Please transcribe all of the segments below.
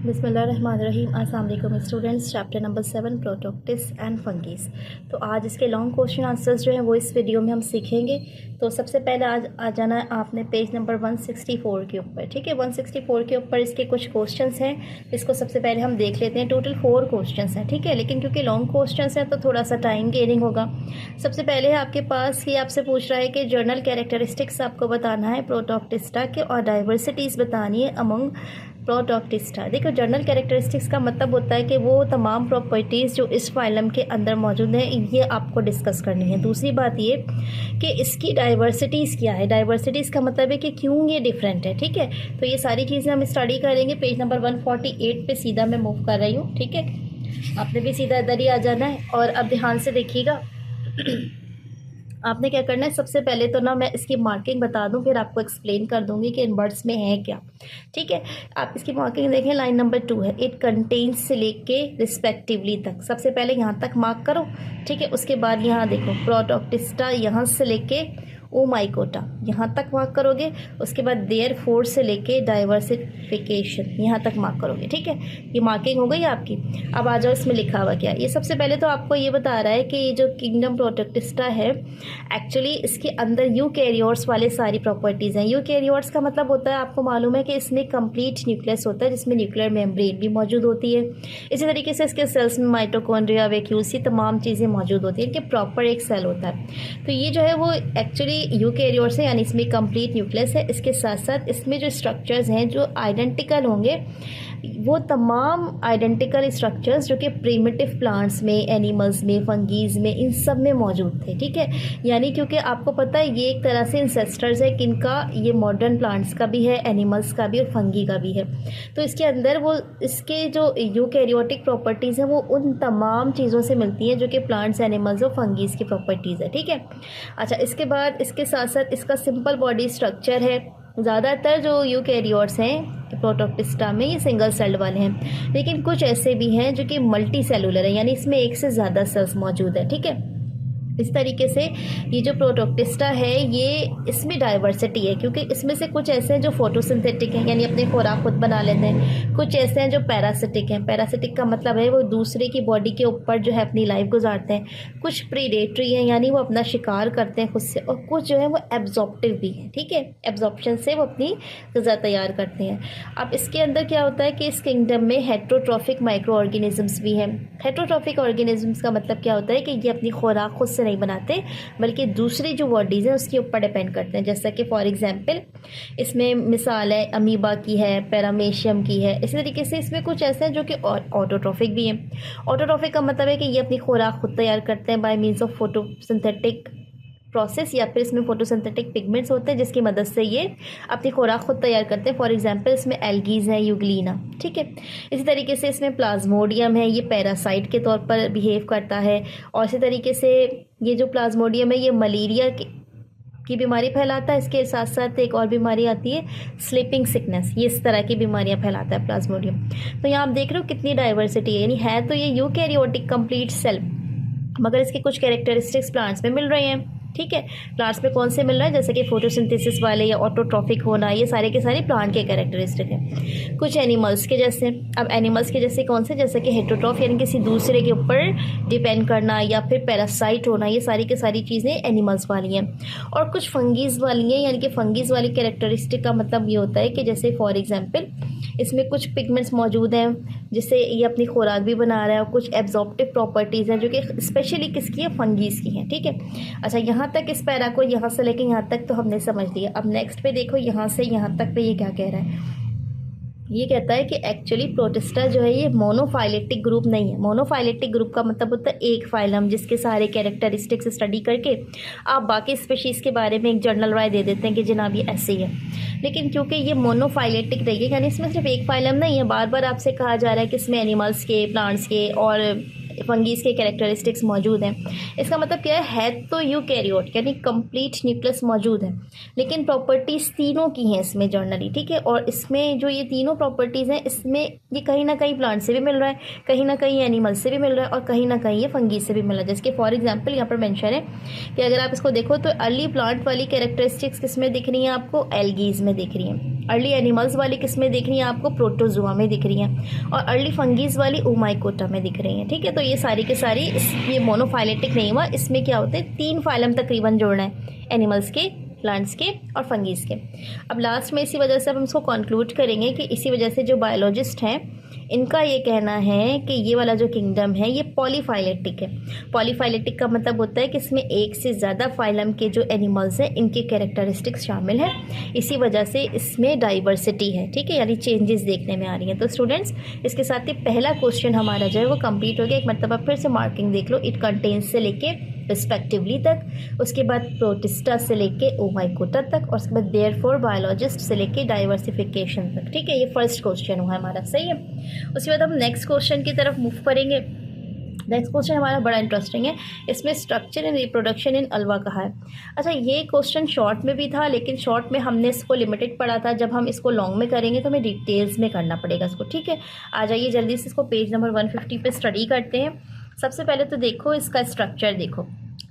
बिस्मिल्लाहिर्रहमानिर्रहीम। अस्सलाम वालेकुम students. Chapter number 7 protoctists and fungi. तो आज इसके लॉन्ग क्वेश्चन आंसर्स जो हैं वो इस वीडियो में हम सीखेंगे। तो सबसे पहले आज आ जाना है आपने पेज नंबर 164 के ऊपर। ठीक है, 164 के ऊपर इसके कुछ क्वेश्चंस हैं, इसको सबसे पहले हम देख लेते हैं। टोटल 4 क्वेश्चंस हैं। ठीक है, लेकिन क्योंकि लॉन्ग क्वेश्चंस हैं तो थोड़ा सा टाइम गेनिंग होगा। सबसे पहले आपके पास ये आपसे पूछ रहा है कि जर्नल कैरेक्टरिस्टिक्स आपको बताना है प्रोटोक्टिस्टा के और डाइवर्सिटीज़ बतानी है अमंग प्रोटोक्टिस्टा। देखो, जर्नल कैरेक्टरिस्टिक्स का मतलब होता है कि वो तमाम प्रॉपर्टीज़ जो इस फाइलम के अंदर मौजूद हैं ये आपको डिस्कस करनी है। दूसरी बात ये कि इसकी डाइवर्सिटीज़ क्या है। डाइवर्सिटीज़ का मतलब है कि क्यों ये डिफरेंट है। ठीक है, तो ये सारी चीज़ें हम स्टडी करेंगे। पेज नंबर 148 पे सीधा मैं मूव कर रही हूँ। ठीक है, आपने भी सीधा इधर ही आ जाना है। और अब ध्यान से देखिएगा आपने क्या करना है। सबसे पहले तो ना मैं इसकी मार्किंग बता दूं, फिर आपको एक्सप्लेन कर दूंगी कि इन वर्ड्स में है क्या। ठीक है, आप इसकी मार्किंग देखें, लाइन नंबर 2 है। इट कंटेन्स से लेके रिस्पेक्टिवली तक। सबसे पहले यहाँ तक मार्क करो। ठीक है, उसके बाद यहाँ देखो प्रोटोक्टिस्टा यहाँ से लेके ओ माइकोटा यहाँ तक मार्क करोगे। उसके बाद देयर फोर से लेके डाइवर्सिफिकेशन यहाँ तक मार्क करोगे। ठीक है, ये मार्किंग हो गई आपकी। अब आ जाओ, इसमें लिखा हुआ क्या है। ये सबसे पहले तो आपको ये बता रहा है कि ये जो किंगडम प्रोटोक्टिस्टा है एक्चुअली इसके अंदर यूकैरियोट्स वाले सारी प्रॉपर्टीज़ हैं। यूकैरियोट्स का मतलब होता है, आपको मालूम है कि इसमें कंप्लीट न्यूक्लियस होता है जिसमें न्यूक्लियर मेम्ब्रेन भी मौजूद होती है। इसी तरीके से इसके सेल्स में माइटोकॉन्ड्रिया, वैक्यूल्स, तमाम चीज़ें मौजूद होती हैं। इनके प्रॉपर एक सेल होता है। तो ये जो है वो एक्चुअली यूकैरियोट्स है, यानी इसमें कंप्लीट न्यूक्लियस है। इसके साथ साथ इसमें जो स्ट्रक्चर्स हैं जो आइडेंटिकल होंगे, वो तमाम आइडेंटिकल स्ट्रक्चर्स जो कि प्रिमिटिव प्लांट्स में, एनिमल्स में, फंगीज में, इन सब में मौजूद थे। ठीक है, यानी क्योंकि आपको पता है ये एक तरह से इंसेस्टर्स है किनका, ये मॉडर्न प्लांट्स का भी है, एनिमल्स का भी और फंगी का भी है। तो इसके अंदर वो इसके जो यूकैरियोटिक प्रॉपर्टीज़ हैं वो उन तमाम चीज़ों से मिलती हैं जो कि प्लांट्स, एनिमल्स और फंगीज की प्रॉपर्टीज़ है। ठीक है, अच्छा, इसके बाद इसके साथ साथ इसका सिंपल बॉडी स्ट्रक्चर है। ज़्यादातर जो यूकैरियोट्स हैं प्रोटोक्टिस्टा में ये सिंगल सेल्ड वाले हैं, लेकिन कुछ ऐसे भी हैं जो कि मल्टी सेलुलर है, यानी इसमें एक से ज़्यादा सेल्स मौजूद है। ठीक है, इस तरीके से ये जो प्रोटोक्टिस्टा है ये इसमें डाइवर्सिटी है, क्योंकि इसमें से कुछ ऐसे हैं जो फोटोसिंथेटिक हैं, यानी अपने खुराक खुद बना लेते हैं। कुछ ऐसे हैं जो पैरासिटिक हैं। पैरासिटिक का मतलब है वो दूसरे की बॉडी के ऊपर जो है अपनी लाइफ गुजारते हैं। कुछ प्रीडेटरी हैं, यानी वो अपना शिकार करते हैं खुद से। और कुछ जो है वो एब्जॉर्प्टिव भी हैं। ठीक है, एब्जॉर्प्शन से वो अपनी ग़िज़ा तैयार करते हैं। अब इसके अंदर क्या होता है कि इस किंगडम में हेट्रोट्रॉफिक माइक्रो ऑर्गेनिजम्स भी हैं। हेट्रोट्रॉफिक ऑर्गेनिजम्स का मतलब क्या होता है कि ये अपनी खुराक खुद से नहीं बनाते, बल्कि दूसरी जो बॉडीज़ हैं उसके ऊपर डिपेंड करते हैं। जैसा कि फॉर एग्जांपल इसमें मिसाल है अमीबा की है, पैरामेशियम की है। इसी तरीके से इसमें कुछ ऐसे हैं जो कि ऑटोट्रॉफिक भी हैं। ऑटोट्रॉफिक का मतलब है कि ये अपनी खुराक खुद तैयार करते हैं bye means of photosynthetic process, या फिर इसमें फोटोसिंथेटिक पिगमेंट्स होते हैं जिसकी मदद से ये अपनी खुराक खुद तैयार करते हैं। फॉर एग्जांपल इसमें एल्गीज है, यूग्लिना। ठीक है, इसी तरीके से इसमें प्लाज्मोडियम है, ये पैरासाइट के तौर पर बिहेव करता है। और इसी तरीके से ये जो प्लाज्मोडियम है ये मलेरिया की बीमारी फैलाता है। इसके साथ साथ एक और बीमारी आती है स्लीपिंग सिकनेस, ये इस तरह की बीमारियां फैलाता है प्लाज्मोडियम। तो यहाँ आप देख रहे हो कितनी डाइवर्सिटी है, यानी है तो ये यूकैरियोटिक कंप्लीट सेल, मगर इसके कुछ कैरेक्टरिस्टिक्स प्लांट्स में मिल रहे हैं। ठीक है, प्लांट्स में कौन से मिल रहा है, जैसे कि फोटोसिंथेसिस वाले या ऑटोट्रॉफिक होना, ये सारे के सारे प्लांट के कैरेक्टरिस्टिक हैं। कुछ एनिमल्स के जैसे, अब एनिमल्स के जैसे कौन से, जैसे कि हेट्रोट्रॉफ यानी किसी दूसरे के ऊपर डिपेंड करना, या फिर पैरासाइट होना, ये सारी की सारी चीज़ें एनिमल्स वाली हैं। और कुछ फंगीज वाली हैं, यानी कि फंगीज वाली कैरेक्टरिस्टिक का मतलब ये होता है कि जैसे फॉर एग्जाम्पल इसमें कुछ पिगमेंट्स मौजूद हैं जिससे ये अपनी खुराक भी बना रहा है। और कुछ एब्जॉर्प्टिव प्रॉपर्टीज़ हैं जो कि स्पेशली किसकी है, फंगीज की हैं। ठीक है, अच्छा, यहाँ तक इस पैरा को यहाँ से लेके यहाँ तक तो हमने समझ लिया। अब नेक्स्ट पे देखो, यहाँ से यहाँ तक पे ये क्या कह रहा है। ये कहता है कि एक्चुअली प्रोटिस्टा जो है ये मोनोफाइलेटिक ग्रुप नहीं है। मोनोफाइलेटिक ग्रुप का मतलब होता है एक फाइलम जिसके सारे कैरेक्टरिस्टिक्स स्टडी करके आप बाकी स्पीशीज़ के बारे में एक जर्नल राय दे देते हैं कि जनाब ये ऐसे ही है। लेकिन क्योंकि ये मोनोफाइलेटिक रही है, यानी इसमें सिर्फ एक फाइलम नहीं है, बार बार आपसे कहा जा रहा है कि इसमें एनिमल्स के, प्लांट्स के और फंगीज के कैरेक्टरिस्टिक्स मौजूद हैं। इसका मतलब क्या है तो यूकैरियोट यानी कंप्लीट न्यूक्लियस मौजूद है, लेकिन प्रॉपर्टीज़ तीनों की हैं इसमें जर्नली। ठीक है, और इसमें जो ये तीनों प्रॉपर्टीज़ हैं इसमें ये कहीं ना कहीं प्लांट से भी मिल रहा है, कहीं ना कहीं एनिमल से भी मिल रहा है, और कहीं ना कहीं ये फंगीज से भी मिल रहा है। जैसे फॉर एग्जाम्पल यहाँ पर मेंशन है कि अगर आप इसको देखो तो अर्ली प्लांट वाली कैरेक्टरिस्टिक्स किस में दिख रही हैं आपको, एल्गीज में दिख रही हैं। अर्ली एनिमल्स वाली किस में दिख रही हैं आपको, प्रोटोजोआ में दिख रही हैं, और अर्ली फंगीज वाली ओमाइकोटा में दिख रही हैं। ठीक है, तो ये सारी के सारी ये मोनोफाइलेटिक नहीं हुआ, इसमें क्या होते हैं 3 फाइलम तकरीबन जोड़ना है, एनिमल्स के, प्लांट्स के और फंगीज के। अब लास्ट में इसी वजह से अब हम इसको कंक्लूड करेंगे कि इसी वजह से जो बायोलॉजिस्ट हैं इनका ये कहना है कि ये वाला जो किंगडम है ये पॉलीफाइलेटिक है। पॉलीफाइलेटिक का मतलब होता है कि इसमें एक से ज़्यादा फाइलम के जो एनिमल्स हैं इनके कैरेक्टरिस्टिक्स शामिल हैं, इसी वजह से इसमें डाइवर्सिटी है। ठीक है, यानी चेंजेस देखने में आ रही हैं। तो स्टूडेंट्स इसके साथ ही पहला क्वेश्चन हमारा जो है वो कंप्लीट हो गया। एक मतलब आप फिर से मार्किंग देख लो, इट कंटेन्स से लेके रिस्पेक्टिवली तक, उसके बाद प्रोटिस्टा से लेके ओमाइकोटा तक, और उसके बाद देयरफॉर बायोलॉजिस्ट से लेके डाइवर्सिफिकेशन तक। ठीक है, ये फर्स्ट क्वेश्चन हुआ हमारा, सही है। उसके बाद हम नेक्स्ट क्वेश्चन की तरफ मूव करेंगे। नेक्स्ट क्वेश्चन हमारा बड़ा इंटरेस्टिंग है, इसमें structure and reproduction in Alva कहा है। अच्छा, ये क्वेश्चन शॉर्ट में भी था, लेकिन शॉर्ट में हमने इसको लिमिटेड पढ़ा था, जब हम इसको लॉन्ग में करेंगे तो हमें डिटेल्स में करना पड़ेगा इसको। ठीक है, आ जाइए जल्दी से इसको पेज नंबर 150 पे स्टडी करते हैं। सबसे पहले तो देखो इसका स्ट्रक्चर देखो।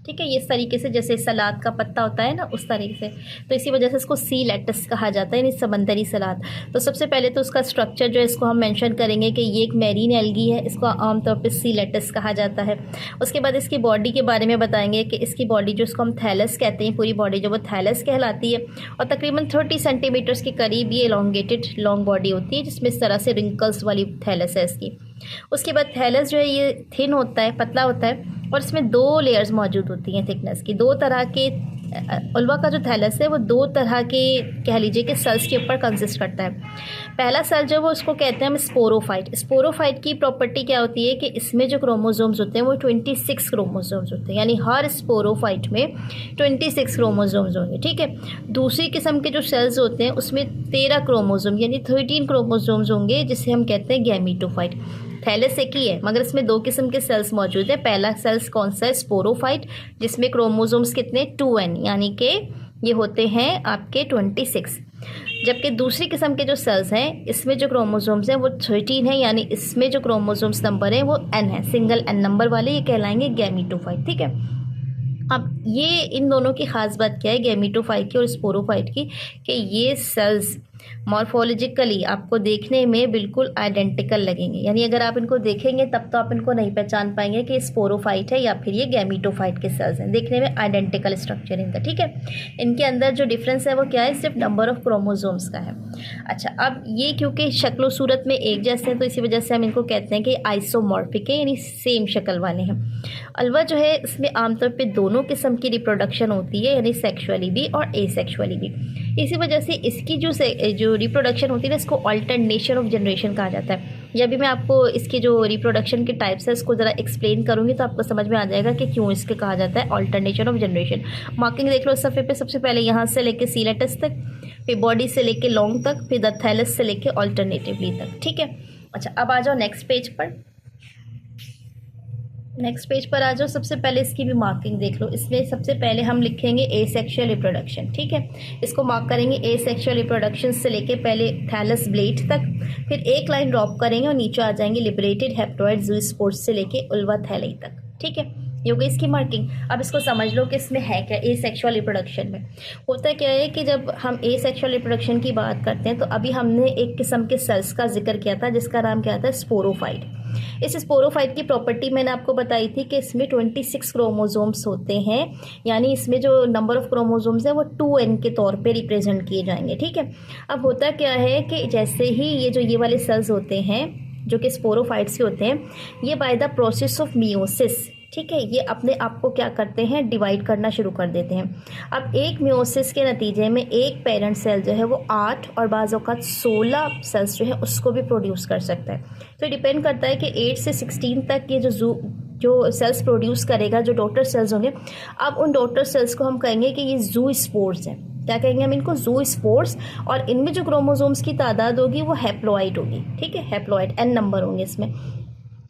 ठीक है, ये इस तरीके से जैसे सलाद का पत्ता होता है ना, उस तरीके से, तो इसी वजह से इसको सी लेटस कहा जाता है, यानी समंदरी सलाद। तो सबसे पहले तो उसका स्ट्रक्चर जो है इसको हम मेंशन करेंगे कि ये एक मैरीन एल्गी है, इसको आमतौर पे सी लेटस कहा जाता है। उसके बाद इसकी बॉडी के बारे में बताएंगे कि इसकी बॉडी जो इसको हम थैलस कहते हैं, पूरी बॉडी जो वो थैलस कहलाती है, और तकरीबन 30 सेंटीमीटर्स के करीब ये एलोंगेटेड लॉन्ग बॉडी होती है, जिसमें इस तरह से रिंकल्स वाली थैलस है इसकी। उसके बाद थैलस जो है ये थिन होता है, पतला होता है, और इसमें 2 लेयर्स मौजूद होती हैं थिकनेस की। 2 तरह के उल्वा का जो थैलस है वो 2 तरह के कह लीजिए कि सेल्स के ऊपर कंसिस्ट करता है। पहला सेल जो वो उसको कहते हैं हम स्पोरोफाइट। स्पोरोफाइट की प्रॉपर्टी क्या होती है कि इसमें जो क्रोमोसोम्स होते हैं वो 26 क्रोमोसोम्स होते हैं, यानी हर स्पोरोफाइट में 26 क्रोमोसोम्स होंगे। ठीक है, दूसरी किस्म के जो सेल्स होते हैं उसमें 13 क्रोमोसोम यानी 13 क्रोमोसोम्स होंगे, जिसे हम कहते हैं गैमीटोफाइट। थैलस एक ही है मगर इसमें 2 किस्म के सेल्स मौजूद हैं। पहला सेल्स कौन सा है, स्पोरोफाइट, जिसमें क्रोमोसोम्स कितने 2n, यानी कि ये होते हैं आपके 26। जबकि दूसरी किस्म के जो सेल्स हैं इसमें जो क्रोमोसोम्स हैं वो 13 है, यानी इसमें जो क्रोमोसोम्स नंबर है वो n है, सिंगल n नंबर वाले, ये कहलाएंगे गैमीटोफाइट। ठीक है, अब ये इन दोनों की खास बात क्या है गैमीटोफाइट की और स्पोरोफाइट की, कि ये सेल्स मॉर्फोलॉजिकली आपको देखने में बिल्कुल आइडेंटिकल लगेंगे, यानी अगर आप इनको देखेंगे तब तो आप इनको नहीं पहचान पाएंगे कि स्पोरोफाइट है या फिर ये गैमीटोफाइट के सेल्स हैं। देखने में आइडेंटिकल स्ट्रक्चर इनका। ठीक है, इनके अंदर जो डिफरेंस है वो क्या है, सिर्फ नंबर ऑफ क्रोमोसोम्स का है। अच्छा, अब ये क्योंकि शक्ल सूरत में एक जैसे हैं तो इसी वजह से हम इनको कहते हैं कि आइसोमॉर्फिक है, यानी सेम शक्ल वाले हैं। अल्वा जो है इसमें आमतौर पर दोनों किस्म की रिप्रोडक्शन होती है, यानी सेक्शुअली भी और एसेक्सुअली भी। इसी वजह से इसकी जो रिप्रोडक्शन होती है ना, इसको अल्टरनेशन ऑफ जनरेशन कहा जाता है। जब भी मैं आपको इसके जो रिप्रोडक्शन के टाइप्स है इसको ज़रा एक्सप्लेन करूँगी तो आपको समझ में आ जाएगा कि क्यों इसके कहा जाता है अल्टरनेशन ऑफ जनरेशन। मार्किंग देख लो इस सफ़े पे, सबसे पहले यहाँ से लेके सी लेटस तक, फिर बॉडी से लेके लॉन्ग तक, फिर द थैलस से लेके अल्टरनेटिवली तक। ठीक है, अच्छा अब आ जाओ नेक्स्ट पेज पर। नेक्स्ट पेज पर आ जाओ। सबसे पहले इसकी भी मार्किंग देख लो। इसमें सबसे पहले हम लिखेंगे एसेक्सुअल रिप्रोडक्शन। ठीक है, इसको मार्क करेंगे एसेक्सुअल रिप्रोडक्शन से लेके पहले थैलस ब्लेड तक, फिर एक लाइन ड्रॉप करेंगे और नीचे आ जाएंगे लिबरेटेड हेप्टोइड ज़ूस्पोर्स से लेके उल्वा थैली तक। ठीक है, ये हो गई इसकी मार्किंग। अब इसको समझ लो कि इसमें है क्या। एसेक्सुअल रिप्रोडक्शन में होता क्या है कि जब हम एसेक्सुअल रिप्रोडक्शन की बात करते हैं तो अभी हमने एक किस्म के सेल्स का जिक्र किया था जिसका नाम क्या था, स्पोरोफाइट। इस स्पोरोफाइट की प्रॉपर्टी मैंने आपको बताई थी कि इसमें 26 क्रोमोसोम्स होते हैं, यानी इसमें जो नंबर ऑफ क्रोमोसोम्स है वो 2n के तौर पे रिप्रेजेंट किए जाएंगे। ठीक है, अब होता क्या है कि जैसे ही ये वाले सेल्स होते हैं जो कि स्पोरोफाइट्स के होते हैं, ये by the process of meiosis, ठीक है, ये अपने आप को क्या करते हैं, डिवाइड करना शुरू कर देते हैं। अब एक मियोसिस के नतीजे में एक पेरेंट सेल जो है वो 8 और बाज़ औक़ात 16 सेल्स जो है उसको भी प्रोड्यूस कर सकता है। तो डिपेंड करता है कि 8 से 16 तक ये जो सेल्स प्रोड्यूस करेगा, जो डॉटर सेल्स होंगे। अब उन डॉटर सेल्स को हम कहेंगे कि ये जू स्पोर्स हैं। क्या कहेंगे हम इनको, जू स्पोर्स। और इनमें जो क्रोमोसोम्स की तादाद होगी वो हैप्लॉइड होगी। ठीक है, हैप्लॉइड n नंबर होंगे इसमें,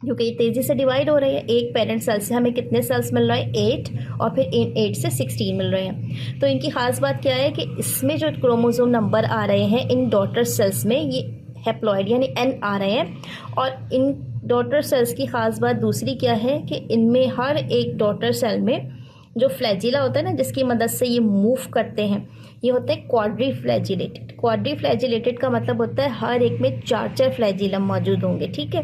क्योंकि ये तेज़ी से डिवाइड हो रही है। एक पेरेंट सेल से हमें कितने सेल्स मिल रहा है, 8, और फिर इन 8 से 16 मिल रहे हैं। तो इनकी खास बात क्या है कि इसमें जो क्रोमोसोम नंबर आ रहे हैं इन डॉटर सेल्स में, ये हैप्लॉइड यानी n आ रहे हैं। और इन डॉटर सेल्स की ख़ास बात दूसरी क्या है कि इनमें हर एक डॉटर सेल में जो फ्लैजिला होता है ना, जिसकी मदद से ये मूव करते हैं, ये होते हैं क्वाड्रीफ्लैजिलेटेड। क्वाड्रीफ्लैजिलेटेड का मतलब होता है हर एक में 4 फ्लैजिलम मौजूद होंगे, ठीक है।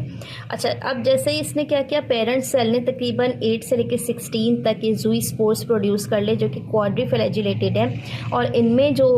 अच्छा, अब जैसे ही इसने क्या किया, पेरेंट सेल ने तकरीबन 8 से लेकर 16 तक ये जूई स्पोर्स प्रोड्यूस कर ले, जो कि क्वाड्रीफ्लैजिलेटेड है, और इनमें जो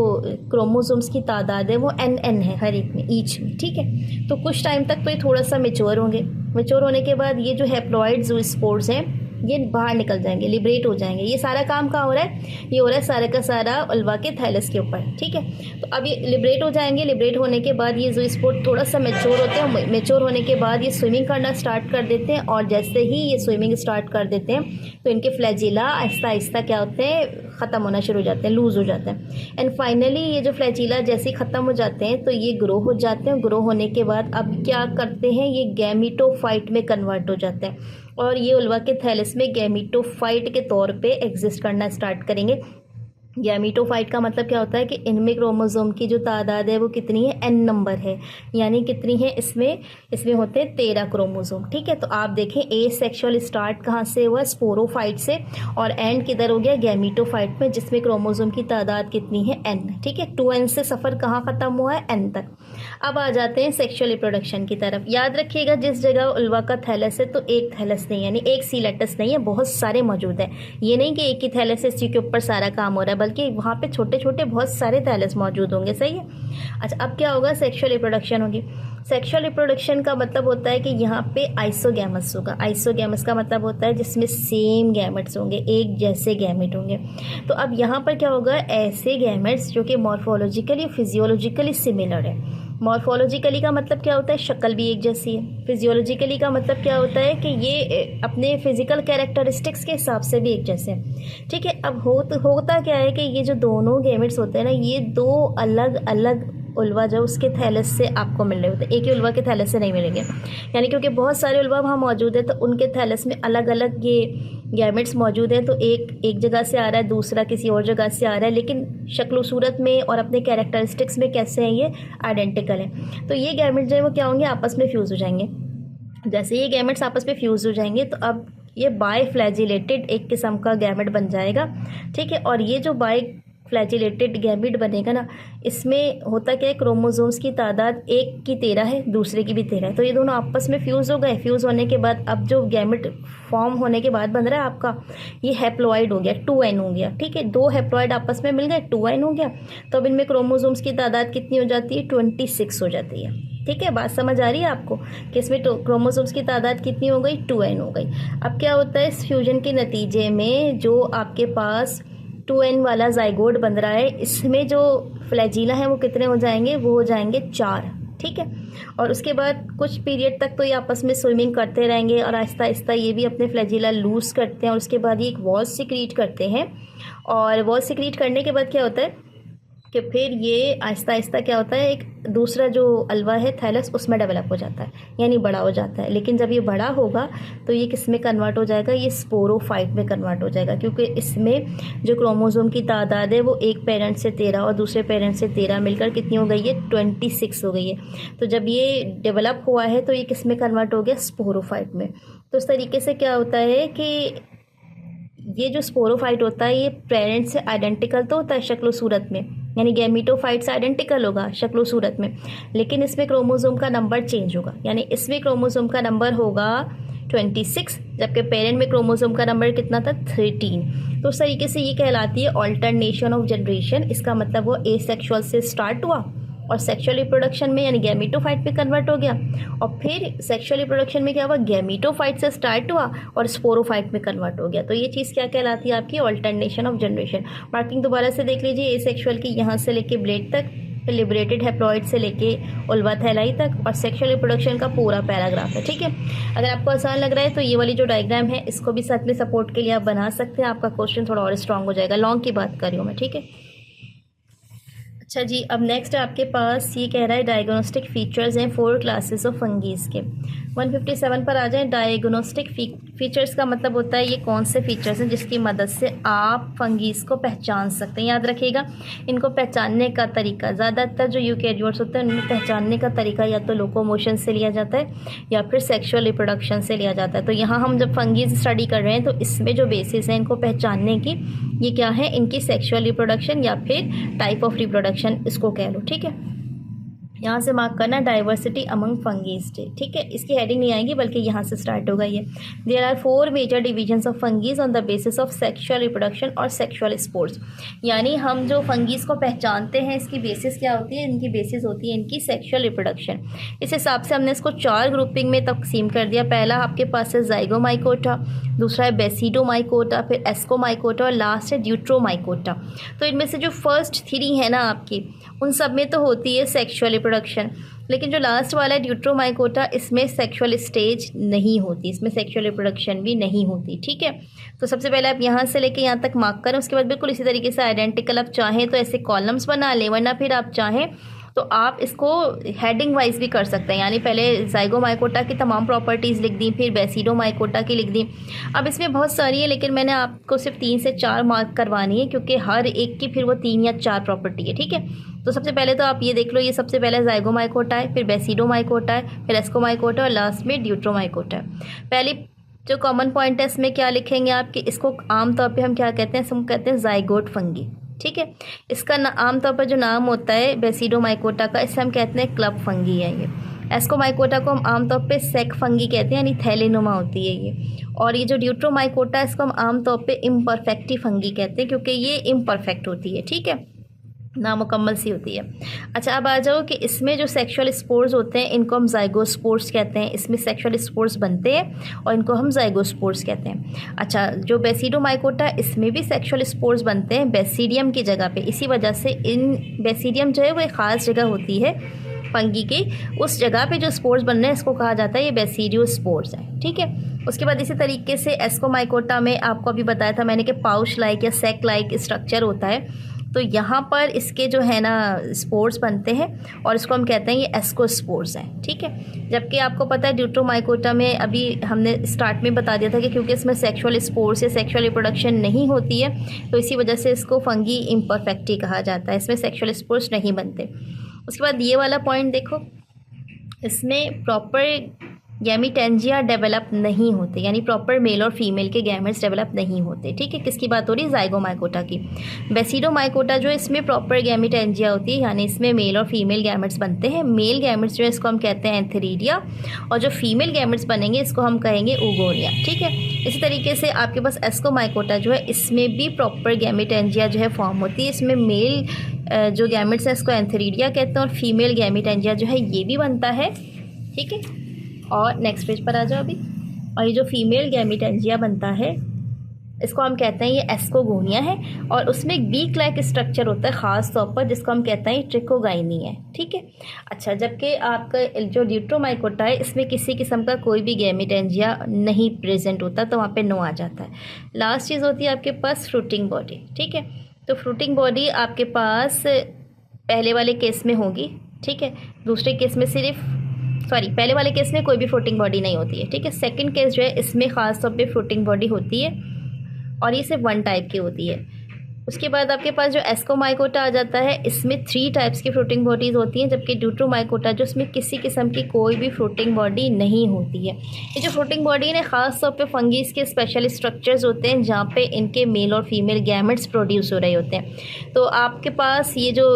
क्रोमोसोम्स की तादाद है वो n है हर एक में, ईच में, ठीक है। तो कुछ टाइम तक तो ये थोड़ा सा मेच्योर होंगे। मेच्योर होने के बाद ये जो हैप्लॉइड जूई स्पोर्स हैं ये बाहर निकल जाएंगे, लिबरेट हो जाएंगे। ये सारा काम कहाँ हो रहा है, ये हो रहा है सारा का सारा उल्वा के थैलस के ऊपर, ठीक है। तो अब ये लिबरेट हो जाएंगे। लिबरेट होने के बाद ये जो स्पोर्ट थोड़ा सा मेच्योर होते हैं, मेच्योर होने के बाद ये स्विमिंग करना स्टार्ट कर देते हैं, और जैसे ही ये स्विमिंग स्टार्ट कर देते हैं तो इनके फ्लैजिला आहिस्ता आहिस्ता क्या होते हैं, ख़त्म होना शुरू हो जाते हैं, लूज़ हो जाते हैं। एंड फाइनली ये जो फ्लैजिला जैसे ही ख़त्म हो जाते हैं तो ये ग्रो हो जाते हैं। ग्रो होने के बाद अब क्या करते हैं, ये गैमीटोफाइट में कन्वर्ट हो जाते हैं, और ये उल्वा के थैलस में गैमीटोफाइट के तौर पे एग्जिस्ट करना स्टार्ट करेंगे। गैमीटोफाइट का मतलब क्या होता है कि इनमें क्रोमोसोम की जो तादाद है वो कितनी है, n नंबर है, यानी कितनी है, इसमें होते हैं 13 क्रोमोसोम, ठीक है। तो आप देखें ए सेक्सुअल स्टार्ट कहाँ से हुआ, स्पोरोफाइट से, और एंड किधर हो गया, गैमीटोफाइट में, जिसमें क्रोमोसोम की तादाद कितनी है, n, ठीक है। 2n से सफ़र कहाँ ख़त्म हुआ है, n तक। अब आ जाते हैं सेक्सुअल रिप्रोडक्शन की तरफ। याद रखिएगा, जिस जगह उल्वा का थैलस है तो एक थैलस नहीं, यानी एक सीलेटस नहीं है, बहुत सारे मौजूद हैं। ये नहीं कि एक ही थैलस है, इसी के ऊपर सारा काम हो रहा है, बल्कि वहाँ पे छोटे छोटे बहुत सारे थैलस मौजूद होंगे, सही है। अच्छा, अब क्या होगा, सेक्सुअल रिप्रोडक्शन होगी। सेक्सुअल रिप्रोडक्शन का मतलब होता है कि यहाँ पे आइसोगैमस होगा। आइसोगैमस का मतलब होता है जिसमें सेम गैमेट्स होंगे, एक जैसे गैमेट होंगे। तो अब यहाँ पर क्या होगा, ऐसे गैमेट्स जो कि मॉर्फोलॉजिकली फिजियोलॉजिकली सिमिलर है। मॉर्फोलॉजिकली का मतलब क्या होता है, शक्ल भी एक जैसी है। फिजियोलॉजिकली का मतलब क्या होता है कि ये अपने फिजिकल कैरेक्टरिस्टिक्स के हिसाब से भी एक जैसे हैं, ठीक है। अब होता क्या है कि ये जो दोनों गैमेट्स होते हैं ना, ये दो अलग अलग उल्वा जो उसके थैलस से आपको मिल रहे होते हैं, एक ही उल्वा के थैलस से नहीं मिलेंगे। यानी क्योंकि बहुत सारे उल्वा वहाँ मौजूद है, तो उनके थैलस में अलग अलग ये गैमेट्स मौजूद हैं। तो एक जगह से आ रहा है, दूसरा किसी और जगह से आ रहा है, लेकिन शक्ल सूरत में और अपने कैरेक्टरिस्टिक्स में कैसे हैं, ये आइडेंटिकल हैं। तो ये गैमेट्स जो है वो क्या होंगे, आपस में फ्यूज़ हो जाएंगे। जैसे ये गैमेट्स आपस में फ्यूज़ हो जाएंगे तो अब ये बायफ्लैजिलेटेड एक किस्म का गैमेट बन जाएगा, ठीक है। और ये जो फ्लैजिलेटेड गैमेट बनेगा ना, इसमें होता क्या है, क्रोमोसोम्स की तादाद एक की 13 है, दूसरे की भी 13 है। तो ये दोनों आपस में फ्यूज़ हो गए। फ्यूज़ होने के बाद अब जो गैमेट फॉर्म होने के बाद बन रहा है आपका, ये हैप्लॉइड हो गया, 2n हो गया, ठीक है। 2 हैप्लॉइड आपस में मिल गए, 2n हो गया। तो अब इनमें क्रोमोसोम्स की तादाद कितनी हो जाती है, 26 हो जाती है, ठीक है। बात समझ आ रही है आपको कि इसमें क्रोमोसोम्स की तादाद कितनी हो गई, 2n हो गई। अब क्या होता है, इस फ्यूजन के नतीजे में जो आपके पास 2n वाला जाइगोट बन रहा है, इसमें जो फ्लैजिला है वो कितने हो जाएंगे, वो हो जाएंगे 4, ठीक है। और उसके बाद कुछ पीरियड तक तो ये आपस में स्विमिंग करते रहेंगे, और आहिस्ता आहिस्ता ये भी अपने फ्लैजिला लूज़ करते हैं, और उसके बाद ये एक वॉल सिक्रीट करते हैं। और वॉल सिक्रीट करने के बाद क्या होता है कि फिर ये आहिस्ता आहिस्ता क्या होता है, एक दूसरा जो अलवा है थैलस, उसमें डेवलप हो जाता है, यानी बड़ा हो जाता है। लेकिन जब ये बड़ा होगा तो ये किस में कन्वर्ट हो जाएगा, ये स्पोरोफाइट में कन्वर्ट हो जाएगा, क्योंकि इसमें जो क्रोमोसोम की तादाद है वो एक पेरेंट से 13 और दूसरे पेरेंट से 13 मिलकर कितनी हो गई है, 26 हो गई है। तो जब ये डेवलप हुआ है तो ये किस में कन्वर्ट हो गया, स्पोरोफाइट में। तो इस तरीके से क्या होता है कि ये जो स्पोरोफाइट होता है ये पेरेंट से आइडेंटिकल तो होता है शक्ल सूरत में, यानी गैमीटोफाइट से आइडेंटिकल होगा शक्ल सूरत में, लेकिन इसमें क्रोमोसोम का नंबर चेंज होगा। यानी इसमें क्रोमोसोम का नंबर होगा 26, जबकि पेरेंट में क्रोमोसोम का नंबर कितना था, 13। तो उस तरीके से ये कहलाती है ऑल्टरनेशन ऑफ जनरेशन। इसका मतलब वो एसेक्सुअल से स्टार्ट हुआ और सेक्सुअल रिप्रोडक्शन में यानी गैमीटोफाइट पे कन्वर्ट हो गया, और फिर सेक्सुअल रिप्रोडक्शन में क्या हुआ, गैमीटोफाइट से स्टार्ट हुआ और स्पोरोफाइट में कन्वर्ट हो गया। तो ये चीज़ क्या कहलाती है, आपकी ऑल्टरनेशन ऑफ जनरेशन। मार्किंग दोबारा से देख लीजिए, एसेक्सुअल की यहाँ से लेके ब्लेड तक, फिर लिबरेटेड हैप्लॉइड से लेके उल्वा थैलाई तक, और सेक्सुअल रिप्रोडक्शन का पूरा पैराग्राफ है, ठीक है। अगर आपको आसान लग रहा है तो ये वाली जो डायग्राम है इसको भी साथ में सपोर्ट के लिए आप बना सकते हैं, आपका क्वेश्चन थोड़ा और स्ट्रॉन्ग हो जाएगा। लॉन्ग की बात कर रही हूँ मैं, ठीक है। अच्छा जी, अब नेक्स्ट आपके पास ये कह रहा है डायग्नोस्टिक फीचर्स हैं 4 क्लासेस ऑफ फंगीज के। 157 पर आ जाए। डायग्नोस्टिक फीचर्स का मतलब होता है ये कौन से फीचर्स हैं जिसकी मदद से आप फंगीज को पहचान सकते हैं। याद रखिएगा, इनको पहचानने का तरीका, ज़्यादातर जो यूकेरियोट्स होते हैं उनमें पहचानने का तरीका या तो लोकोमोशन से लिया जाता है या फिर सेक्सुअल रिप्रोडक्शन से लिया जाता है। तो यहाँ हम जब फंगीज स्टडी कर रहे हैं तो इसमें जो बेसिस है इनको पहचानने की, ये क्या है, इनकी सेक्सुअल रिप्रोडक्शन या फिर टाइप ऑफ रिप्रोडक्शन इसको कह लो। ठीक है, यहाँ से मार्क करना डाइवर्सिटी अमंग फंगीज डे। ठीक है, इसकी हेडिंग नहीं आएगी बल्कि यहाँ से स्टार्ट होगा ये। There are 4 major divisions of fungi on the basis of sexual reproduction और सेक्सुअल स्पोर्ट्स। यानी हम जो फंगीज को पहचानते हैं इसकी बेसिस क्या होती है, इनकी बेसिस होती है इनकी सेक्सुअल रिप्रोडक्शन। इस हिसाब से हमने इसको 4 ग्रुपिंग में तकसीम कर दिया। पहला आपके पास है जाइगोमाइकोटा, दूसरा है बेसिडोमाइकोटा, फिर एस्कोमाइकोटा और लास्ट है ड्यूट्रोमाइकोटा। तो इनमें से जो फर्स्ट 3 है ना आपकी, उन सब में तो होती है सेक्सुअल रिप्रोडक्शन, लेकिन जो लास्ट वाला है ड्यूट्रोमाइकोटा, इसमें सेक्सुअल स्टेज नहीं होती, इसमें सेक्सुअल रिप्रोडक्शन भी नहीं होती। ठीक है, तो सबसे पहले आप यहाँ से लेके यहाँ तक मार्क करें। उसके बाद बिल्कुल इसी तरीके से आइडेंटिकल आप चाहें तो ऐसे कॉलम्स बना लें, वरना फिर आप चाहें तो आप इसको हेडिंग वाइज भी कर सकते हैं। यानी पहले जाइगोमाइकोटा की तमाम प्रॉपर्टीज़ लिख दी, फिर बेसिडोमाइकोटा की लिख दी। अब इसमें बहुत सारी है लेकिन मैंने आपको सिर्फ 3 से 4 मार्क करवानी है क्योंकि हर एक की फिर वो 3 या 4 प्रॉपर्टी है। ठीक है, तो सबसे पहले तो आप ये देख लो, ये सबसे पहले जाइगोमाइकोटा है, फिर बेसिडोमाइकोटा है, फिर एस्कोमाइकोटा और लास्ट में ड्यूट्रोमाइकोटा है। पहली जो कॉमन पॉइंट है इसमें क्या लिखेंगे आपके, इसको आमतौर पर हम क्या कहते हैं, हम कहते हैं जाइगोट फंगी। ठीक है, इसका आमतौर पर जो नाम होता है बेसिडोमाइकोटा का, इससे हम कहते हैं क्लब फंगी है ये। एस्कोमाइकोटा को हम आमतौर पे सेक फंगी कहते हैं, यानी थैलेनुमा होती है ये। और ये जो ड्यूट्रोमाइकोटा है इसको हम आमतौर पे इम्परफेक्टी फंगी कहते हैं क्योंकि ये इम्परफेक्ट होती है। ठीक है, नामुकम्मल सी होती है। अच्छा, अब आ जाओ कि इसमें जो सेक्सुअल स्पोर्स होते हैं इनको हम जाइगोस्पोर्स कहते हैं। इसमें सेक्सुअल स्पोर्स बनते हैं और इनको हम जाइगोस्पोर्स कहते हैं। अच्छा, जो बेसिडोमाइकोटा इसमें भी सेक्सुअल स्पोर्स बनते हैं बेसिडियम की जगह पे। इसी वजह से इन बेसिडियम जो है वो एक ख़ास जगह होती है फंगी की, उस जगह पे जो स्पोर्स बन रहे हैं इसको कहा जाता है ये बेसिडियोस्पोर्स है। ठीक है, उसके बाद इसी तरीके से एस्कोमाइकोटा में आपको अभी बताया था मैंने कि पाउच लाइक या सेक लाइक स्ट्रक्चर होता है। तो यहाँ पर इसके जो है ना स्पोर्स बनते हैं और इसको हम कहते हैं ये एस्कोस्पोर्स हैं। ठीक है, जबकि आपको पता है ड्यूट्रोमाइकोटा में अभी हमने स्टार्ट में बता दिया था कि क्योंकि इसमें सेक्सुअल स्पोर्स या सेक्सुअल रिप्रोडक्शन नहीं होती है तो इसी वजह से इसको फंगी इम्परफेक्टी कहा जाता है, इसमें सेक्सुअल स्पोर्स नहीं बनते। उसके बाद ये वाला पॉइंट देखो, इसमें प्रॉपर गैमीटेंजिया डेवलप नहीं होते, यानी प्रॉपर मेल और फीमेल के गैमेट्स डेवलप नहीं होते। ठीक है, किसकी बात हो रही है, जाइगोमाइकोटा की। बेसिडोमाइकोटा जो है इसमें प्रॉपर गैमीटेंजिया होती है, यानी इसमें मेल और फीमेल गैमेट्स बनते हैं। मेल गैमेट्स जो है इसको हम कहते हैं एंथेरिडिया और जो फीमेल गैमेट्स बनेंगे इसको हम कहेंगे ओगोनिया। ठीक है, इसी तरीके से आपके पास एस्कोमाइकोटा जो है इसमें भी प्रॉपर गैमीटेंजिया जो है फॉर्म होती है। इसमें मेल जो गैमेट्स है इसको एंथेरिडिया कहते हैं और फीमेल गैमीटेंजिया जो है ये भी बनता है। ठीक है, और नेक्स्ट पेज पर आ जाओ अभी। और ये जो फीमेल गैमीटेंजिया बनता है इसको हम कहते हैं ये एस्कोगोनिया है और उसमें एक बीक लाइक स्ट्रक्चर होता है ख़ास तौर पर जिसको हम कहते हैं ट्रिकोगाइनी है। ठीक है, अच्छा, जबकि आपका जो ड्यूट्रोमाइकोटा है इसमें किसी किस्म का कोई भी गैमीटेंजिया नहीं प्रेजेंट होता, तो वहाँ पे नो आ जाता है। लास्ट चीज़ होती है आपके पास फ्रूटिंग बॉडी। ठीक है, तो फ्रूटिंग बॉडी आपके पास पहले वाले केस में होगी। ठीक है, दूसरे केस में पहले वाले केस में कोई भी फ्रूटिंग बॉडी नहीं होती है। ठीक है, सेकंड केस जो है इसमें ख़ास तौर पे फ्रूटिंग बॉडी होती है और ये सिर्फ 1 टाइप की होती है। उसके बाद आपके पास जो एस्कोमाइकोटा आ जाता है इसमें 3 टाइप्स की फ्रूटिंग बॉडीज़ होती हैं, जबकि ड्यूट्रोमाइकोटा जो इसमें किसी किस्म की कोई भी फ्रूटिंग बॉडी नहीं होती है। ये जो फ्रूटिंग बॉडी है ख़ास तौर पे फंगीज के स्पेशल स्ट्रक्चर्स होते हैं जहाँ पे इनके मेल और फीमेल गैमेट्स प्रोड्यूस हो रहे होते हैं। तो आपके पास ये जो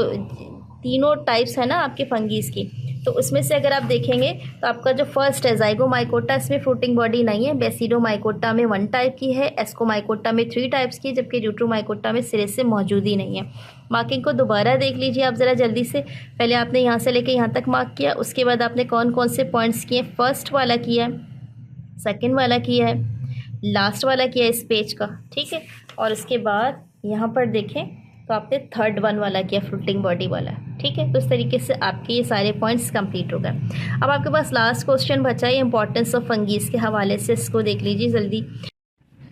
तीनों टाइप्स है ना आपके फंगीज की, तो उसमें से अगर आप देखेंगे तो आपका जो फर्स्ट है जाइगोमाइकोटा इसमें फ्रूटिंग बॉडी नहीं है। बेसिडोमाइकोटा में 1 टाइप की है, एस्कोमाइकोटा में 3 टाइप्स की, जबकि ड्यूट्रोमाइकोटा में सिरे से मौजूद ही नहीं है। मार्किंग को दोबारा देख लीजिए आप ज़रा जल्दी से। पहले आपने यहाँ से लेके यहाँ तक मार्क किया, उसके बाद आपने कौन कौन से पॉइंट्स किए, फर्स्ट वाला किया है, सेकेंड वाला किया है, लास्ट वाला किया है इस पेज का। ठीक है, और उसके बाद यहाँ पर देखें तो आपने थर्ड 1 वाला किया फ्रूटिंग बॉडी वाला। ठीक है, तो इस तरीके से आपके ये सारे पॉइंट्स कंप्लीट हो गए। अब आपके पास लास्ट क्वेश्चन बचा है इंपॉर्टेंस ऑफ फंगीज के हवाले से, इसको देख लीजिए जल्दी।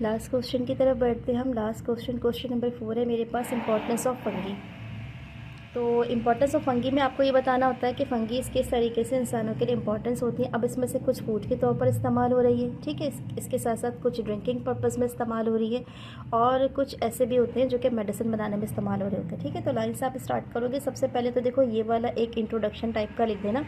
लास्ट क्वेश्चन की तरफ बढ़ते हैं हम। लास्ट क्वेश्चन नंबर 4 है मेरे पास, इंपॉर्टेंस ऑफ फंगी। तो इम्पोर्टेंस ऑफ फंगी में आपको ये बताना होता है कि फंगीज़ किस तरीके से इंसानों के लिए इंपॉर्टेंस होती है। अब इसमें से कुछ फूड के तौर पर इस्तेमाल हो रही है, ठीक है, इसके साथ साथ कुछ ड्रिंकिंग पर्पज़ में इस्तेमाल हो रही है और कुछ ऐसे भी होते हैं जो कि मेडिसिन बनाने में इस्तेमाल हो रहे होते हैं, ठीक है। तो लाइन से आप स्टार्ट करोगे, सबसे पहले तो देखो ये वाला एक इंट्रोडक्शन टाइप का लिख देना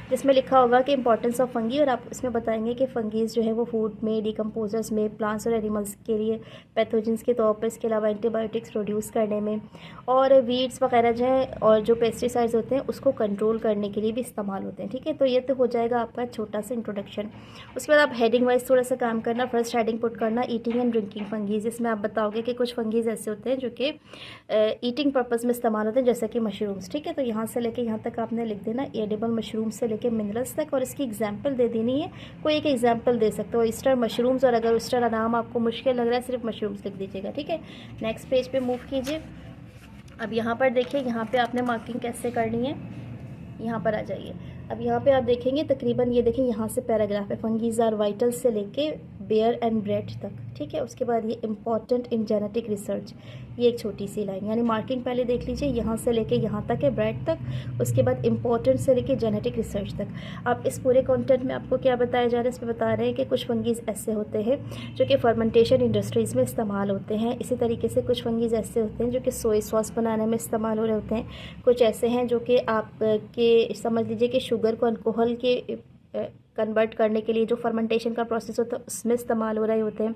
जिसमें लिखा होगा कि इंपॉर्टेंस ऑफ फंगी, और आप इसमें बताएंगे कि फंगीज़ जो है वो फूड में, डिकम्पोजर्स में, प्लांट्स और एनिमल्स के लिए पैथोजेंस के तौर पर, इसके अलावा एंटीबायोटिक्स प्रोड्यूस करने में और वीड्स वगैरह जो है और जो पेस्टिसाइड्स होते हैं उसको कंट्रोल करने के लिए भी इस्तेमाल होते हैं, ठीक है। तो ये तो हो जाएगा आपका छोटा सा इंट्रोडक्शन। उसके बाद आप हेडिंग वाइज थोड़ा सा काम करना। फर्स्ट हेडिंग पुट करना ईटिंग एंड ड्रिंकिंग फंगीज़, जिसमें आप बताओगे कि कुछ फंगीज़ ऐसे होते हैं जो कि ईटिंग पर्पज़ में इस्तेमाल होते हैं, जैसे कि मशरूम्स, ठीक है। तो यहाँ से लेके यहाँ तक आपने लिख देना एडिबल मशरूम्स से लेके मिनरल्स तक, और इसकी एग्जाम्पल दे देनी है, कोई एक एग्जाम्पल दे सकते हो, ईस्टर मशरूम्स, और अगर ईस्टर नाम आपको मुश्किल लग रहा है सिर्फ मशरूम्स लिख दीजिएगा, ठीक है। नेक्स्ट पेज पे मूव कीजिए। अब यहाँ पर देखिए, यहाँ पे आपने मार्किंग कैसे करनी है, यहाँ पर आ जाइए। अब यहाँ पे आप देखेंगे तकरीबन ये देखें यहाँ से पैराग्राफ है, फंगीज़ आर वाइटल से लेके बेयर एंड ब्रेड तक, ठीक है। उसके बाद ये इंपॉर्टेंट इन जेनेटिक रिसर्च, ये एक छोटी सी लाइन, यानी मार्किंग पहले देख लीजिए, यहाँ से लेके यहाँ तक है ब्रेड तक, उसके बाद इंपॉर्टेंट से लेके जेनेटिक रिसर्च तक। अब इस पूरे कंटेंट में आपको क्या बताया जा रहा है, इसमें बता रहे हैं कि कुछ फंगीज़ ऐसे होते हैं जो कि फर्मेंटेशन इंडस्ट्रीज़ में इस्तेमाल होते हैं। इसी तरीके से कुछ फंगीज़ ऐसे होते हैं जो कि सोया सॉस बनाने में इस्तेमाल हो रहे होते हैं। कुछ ऐसे हैं जो कि आपके समझ लीजिए कि शुगर को अल्कोहल के कन्वर्ट करने के लिए जो फर्मेंटेशन का प्रोसेस होता है उसमें इस्तेमाल हो रहे होते हैं।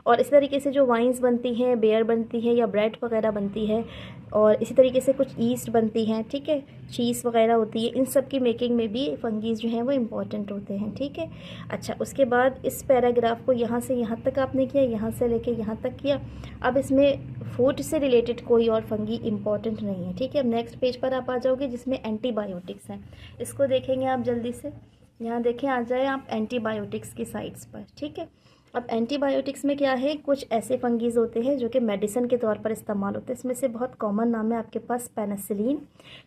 और इस तरीके से जो वाइन्स बनती हैं, बेयर बनती है या ब्रेड वगैरह बनती है, और इसी तरीके से कुछ ईस्ट बनती हैं, ठीक है, चीज़ वगैरह होती है, इन सब की मेकिंग में भी फंगीज़ जो हैं वो इम्पॉर्टेंट होते हैं, ठीक है। अच्छा, उसके बाद इस पैराग्राफ को यहाँ से यहाँ तक आपने किया, यहाँ से लेके यहाँ तक किया। अब इसमें फूड से रिलेटेड कोई और फंगी इम्पॉर्टेंट नहीं है, ठीक है। अब नेक्स्ट पेज पर आप आ जाओगे जिसमें एंटीबायोटिक्स हैं, इसको देखेंगे आप जल्दी से। यहाँ देखें, आ जाए आप एंटीबायोटिक्स की साइट्स पर, ठीक है। अब एंटीबायोटिक्स में क्या है, कुछ ऐसे फंगीज़ होते हैं जो कि मेडिसिन के तौर पर इस्तेमाल होते हैं। इसमें से बहुत कॉमन नाम है आपके पास penicillin,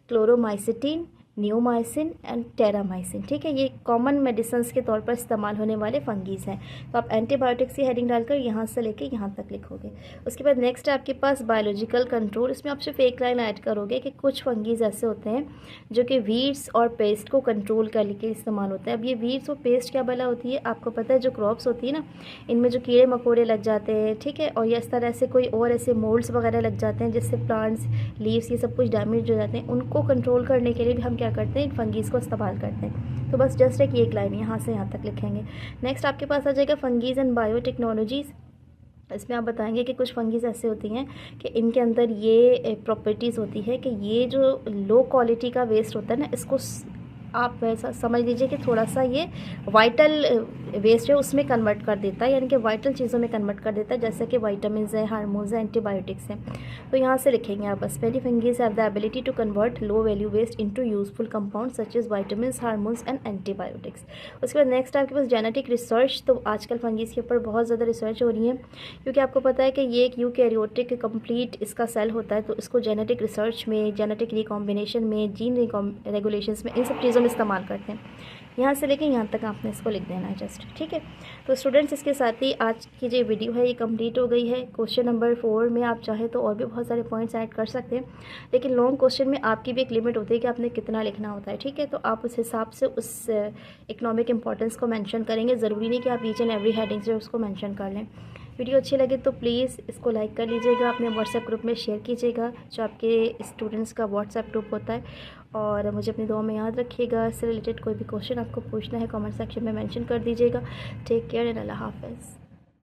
chloromycetin, neomycin and terramycin, ठीक है। ये कॉमन मेडिसिन के तौर पर इस्तेमाल होने वाले फंगीज़ हैं। तो आप एंटीबायोटिक्स की हेडिंग डालकर यहाँ से लेके यहाँ तक लिखोगे। उसके बाद नेक्स्ट है आपके पास बायोलॉजिकल कंट्रोल, इसमें आप सिर्फ एक लाइन ऐड करोगे कि कुछ फंगीज़ ऐसे होते हैं जो कि वीड्स और पेस्ट को कंट्रोल करने के इस्तेमाल होते हैं। अब ये वीड्स और पेस्ट क्या भला होती है, आपको पता है जो क्रॉप्स होती है ना, इनमें जो कीड़े मकोड़े लग जाते हैं, ठीक है, और ये इस तरह से कोई और ऐसे मोल्ड्स वगैरह लग जाते हैं जिससे प्लांट्स, लीव्स, ये सब कुछ डैमेज हो जाते हैं, उनको कंट्रोल करने के लिए भी हम क्या करते हैं, इन फंगीज़ को इस्तेमाल करते हैं। तो बस जस्ट एक लाइन यहाँ से यहाँ तक लिखेंगे। नेक्स्ट आपके पास आ जाएगा फंगीज़ एंड बायोटेक्नोलॉजीज़, इसमें आप बताएंगे कि कुछ फंगीज़ ऐसे होती हैं कि इनके अंदर ये प्रॉपर्टीज़ होती है कि ये जो लो क्वालिटी का वेस्ट होता है ना, इसको आप ऐसा समझ लीजिए कि थोड़ा सा ये वाइटल वेस्ट है उसमें कन्वर्ट कर देता है, यानी कि वाइटल चीज़ों में कन्वर्ट कर देता है, जैसे कि वाइटामिन्स है, हार्मोन्स है, एंटीबायोटिक्स हैं। तो यहाँ से लिखेंगे आप बस, many fungi have the ability to convert low value waste into useful compound such as vitamins, hormones and antibiotics. उसके बाद नेक्स्ट आपके पास जेनेटिक रिसर्च। तो आजकल फंगीज के ऊपर बहुत ज़्यादा रिसर्च हो रही है, क्योंकि आपको पता है कि ये एक यूकैरियोटिक कंप्लीट इसका सेल होता है, तो इसको जेनेटिक रिसर्च में, जेनेटिक रिकॉम्बिनेशन में, जीन रेगुलेशंस में, इन सब चीज़ों में इस्तेमाल करते हैं। यहाँ से लेके यहाँ तक आपने इसको लिख देना है जस्ट, ठीक है। तो स्टूडेंट्स, इसके साथ ही आज की जो वीडियो है ये कंप्लीट हो गई है। क्वेश्चन नंबर 4 में आप चाहे तो और भी बहुत सारे पॉइंट्स ऐड कर सकते हैं, लेकिन लॉन्ग क्वेश्चन में आपकी भी एक लिमिट होती है कि आपने कितना लिखना होता है, ठीक है। तो आप उस हिसाब से उस इकोनॉमिक इंपॉर्टेंस को मेंशन करेंगे, ज़रूरी नहीं कि आप ईच एंड एवरी हेडिंग से उसको मेंशन कर लें। वीडियो अच्छी लगे तो प्लीज़ इसको लाइक कर लीजिएगा, अपने व्हाट्सएप ग्रुप में शेयर कीजिएगा जो आपके स्टूडेंट्स का व्हाट्सएप ग्रुप होता है, और मुझे अपनी दुआ में याद रखिएगा। इससे रिलेटेड कोई भी क्वेश्चन आपको पूछना है कमेंट सेक्शन में मेंशन कर दीजिएगा। टेक केयर एंड अल्लाह हाफ़िज़।